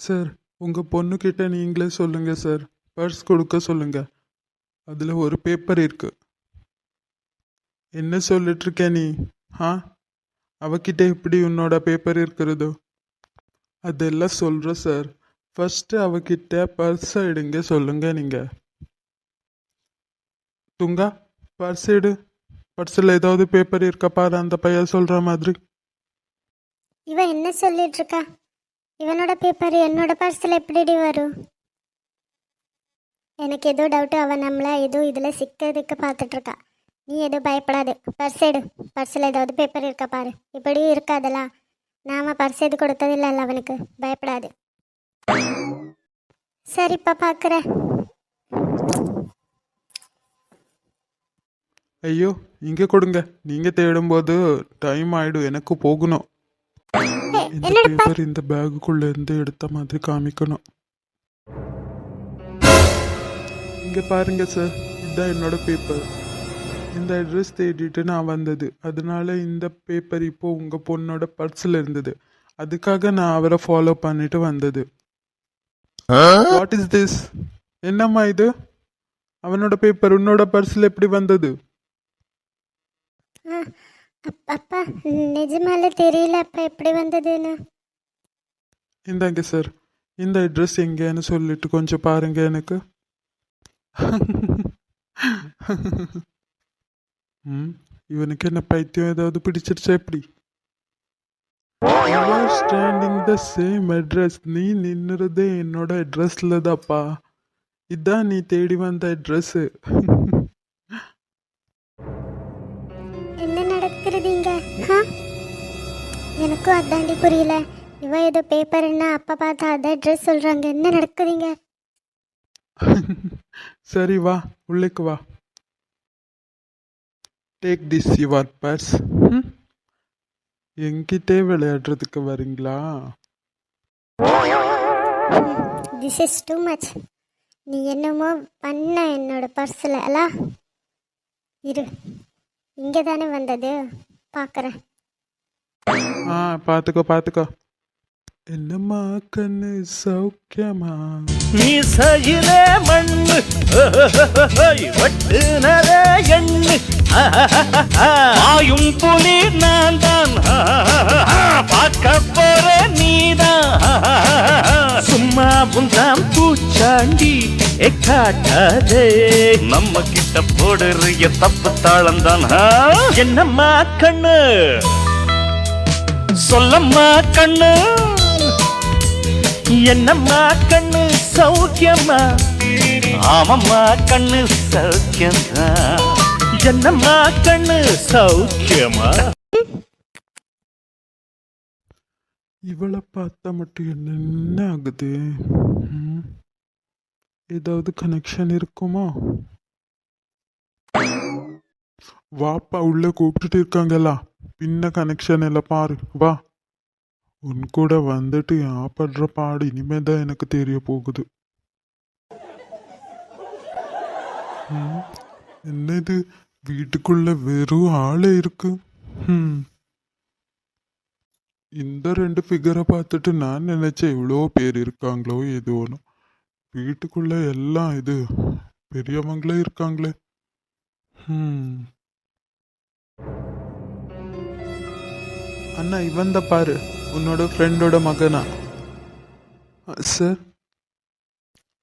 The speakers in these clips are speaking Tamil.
சார் உங்கள் பொண்ணுக்கிட்ட நீங்களே சொல்லுங்க சார். பர்ஸ் கொடுக்க சொல்லுங்க. அதில் ஒரு பேப்பர் இருக்கு. என்ன சொல்லிட்டு இருக்க நீ? ஆ, அவகிட்ட எப்படி உன்னோட பேப்பர் இருக்கிறதோ அதெல்லாம் சொல்கிற சார். ஃபஸ்ட்டு அவகிட்ட பர்ஸை எடுங்க சொல்லுங்க நீங்கள். துங்கா, பர்ஸ் எடு. பர்ஸில் ஏதாவது பேப்பர் இருக்கா பாரு, அந்த பையன் சொல்கிற மாதிரி. இவன் என்ன சொல்லிட்டு இருக்கா? இவனோட பேப்பர் என்னோட பர்ஸில் எப்படிடி வரும்? எனக்கு ஏதோ டவுட்டு. அவன் நம்மளை ஏதோ இதில் சிக்கிறதுக்கு பார்த்துட்டு இருக்கா. நீ எதுவும் பயப்படாது. பர்ஸ் எடு. பர்ஸில் ஏதாவது பேப்பர் இருக்கா பாரு. இப்படியும் இருக்காதெல்லாம். நாம பர்ஸ் எது கொடுத்தது இல்லைல்ல அவனுக்கு. பயப்படாது. சரிப்பா, பார்க்குறேன். ஐயோ, இங்கே கொடுங்க. நீங்கள் தேடும்போது டைம் ஆயிடும், எனக்கு போகணும். இந்த என்னோட பேப்பர் இந்த பேகுக்குள்ள இருந்து எடுத்த மாதிரி காமிக்கணும். இங்க பாருங்க சார், இதுதான் என்னோட பேப்பர். இந்த அட்ரஸ் தேடிட்டு நான் வந்தது. அதனால இந்த பேப்பர் இப்போ உங்க பொண்ணோட பர்ஸில் இருந்தது. அதுக்காக நான் அவரை ஃபாலோ பண்ணிட்டு வந்தது. What is this? என்னம்மா இது? அவனோட பேப்பர் உன்னோட பர்ஸில் எப்படி வந்தது? அப்பா, நிஜமால தெரியல அப்பா எப்படி வந்ததுன்னு. இந்தாங்க சார், இந்த அட்ரஸ் எங்கேன்னு சொல்லிட்டு கொஞ்சம் பாருங்க எனக்கு. இவனுக்கு என்ன பைத்தியம் ஏதாவது பிடிச்சிருச்சா எப்படி? Standing the same address. நீ நின்னுறதே என்னோட அட்ரஸ்ல தான்ப்பா. இதான் நீ தேடி வந்த அட்ரஸ். என்ன நடக்கிறது இங்க? எனக்கும் அதாண்டி புரியல. இவ ஏதோ பேப்பர்னா அப்பா பார்த்தா அதை அட்ரஸ் சொல்றாங்க. என்ன நடக்குதுங்க? சரி வா, உள்ளேக்கு வா. Take this your purse. என்கிட்டே விளையாடுறதுக்கு வரீங்களா? This is too much. நீ என்னமோ பண்ண என்னோட பர்ஸில் அல்ல. இரு, இங்கே தானே வந்தது, பார்க்குறேன். பார்த்துக்கோ பார்த்துக்கோ. என்னம்மா கண்ணு சௌக்கியமா? நீ சயிலே மண்ணு வட்டுனரே எண்ணு ஆயும் புலி நான் தான் பார்க்க போற நீதான். சும்மா புந்தாம் பூச்சாண்டி காட்டாதே. நம்ம கிட்ட போடுறிய தப்பு தாளம் தான். என்னம்மா கண்ணு சொல்லம்மா கண்ணு. என்னம்மா கண்ணு சௌக்கியமா? ஆமம்மா கண்ணு சௌக்கியமா. என்னம்மா கண்ணு சௌக்கியமா? இவளை பார்த்தா மட்டும் என்ன ஆகுது? ஏதாவது கனெக்ஷன் இருக்குமா? வாப்பா, உள்ள கூப்பிட்டுட்டு இருக்காங்களா? பின்ன கனெக்ஷன் எல்லாம் பாரு, வா. உன் கூட வந்துட்டு படுற பாடு இனிமே தான் எனக்கு தெரிய போகுது. என்னது, வீட்டுக்குள்ள வெறும் ஆளே இருக்கு. இந்த ரெண்டு ஃபிகரை பார்த்துட்டு நான் நினைச்சேன் இவ்வளோ பேர் இருக்காங்களோ ஏதோ ஒன்று. வீட்டுக்குள்ள எல்லாம் இது பெரியவங்களே இருக்காங்களே. அண்ணா, இவன் தான் பாரு, உன்னோட ஃப்ரெண்டோட மகனா? சார்,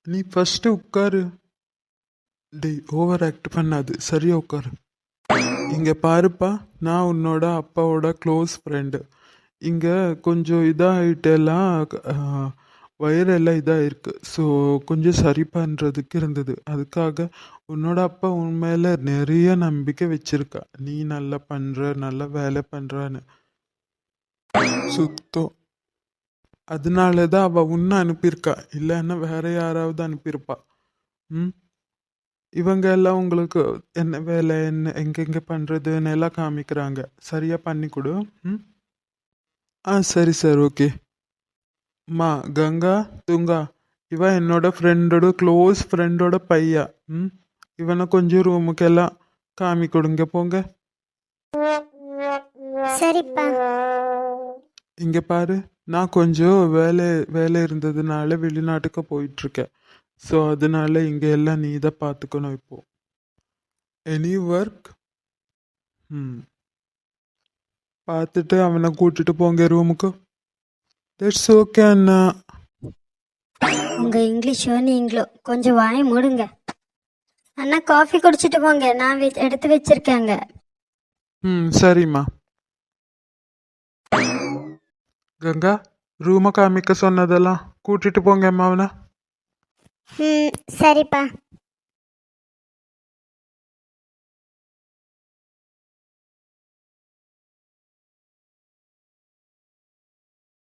நீ ஃபர்ஸ்ட் உட்காரு. டேய், ஓவர் ஆக்ட் பண்ணாது, சரியா உட்காரு. இங்க பாருப்பா, நான் உன்னோட அப்பாவோட க்ளோஸ் ஃப்ரெண்டு. இங்க கொஞ்சம் இதாகிட்டெல்லாம் வயிறெல்லாம் இதாகிருக்கு. ஸோ கொஞ்சம் சரி பண்ணுறதுக்கு இருந்தது. அதுக்காக உன்னோட அப்பா உன் மேலே நிறைய நம்பிக்கை வச்சிருக்கா. நீ நல்லா பண்ணுற, நல்லா வேலை பண்ணுறான்னு. சுத்தம். அதனால தான் அவள் உன்னை அனுப்பியிருக்கா, இல்லைன்னா வேற யாராவது அனுப்பியிருப்பா. இவங்க எல்லாம் உங்களுக்கு என்ன வேலை, என்ன எங்கெங்கே பண்ணுறதுன்னு எல்லாம் காமிக்கிறாங்க. சரியாக பண்ணி கொடு. சரி சார், ஓகே. மா கங்கா, துங்கா, இவன் என்னோட ஃப்ரெண்டோட க்ளோஸ் ஃப்ரெண்டோட பையா. இவனை கொஞ்சம் ரூமுக்கெல்லாம் காமி கொடுங்க, போங்க. சரிப்பா. இங்க பாரு, நான் கொஞ்சம் வேலை இருந்ததுனால வெளிநாட்டுக்கு போயிட்டுருக்கேன். ஸோ அதனால இங்கே எல்லாம் நீ தான் பார்த்துக்கணும் இப்போ. Any work? ம், பார்த்துட்டு அவனை கூட்டிட்டு போங்க ரூமுக்கு. தட்ஸ் ஓகே அண்ணா. உங்க இங்கிலீஷோ நீங்களோ கொஞ்சம் வாயை மூடுங்க. அண்ணா காஃபி குடிச்சிட்டு போங்க, நான் எடுத்து வச்சிருக்கேங்க. ம், சரிம்மா. கங்கா, ரூமை காமிக்க சொன்னதெல்லாம் கூட்டிட்டு போங்க அம்மா அவனை. ம் சரிப்பா.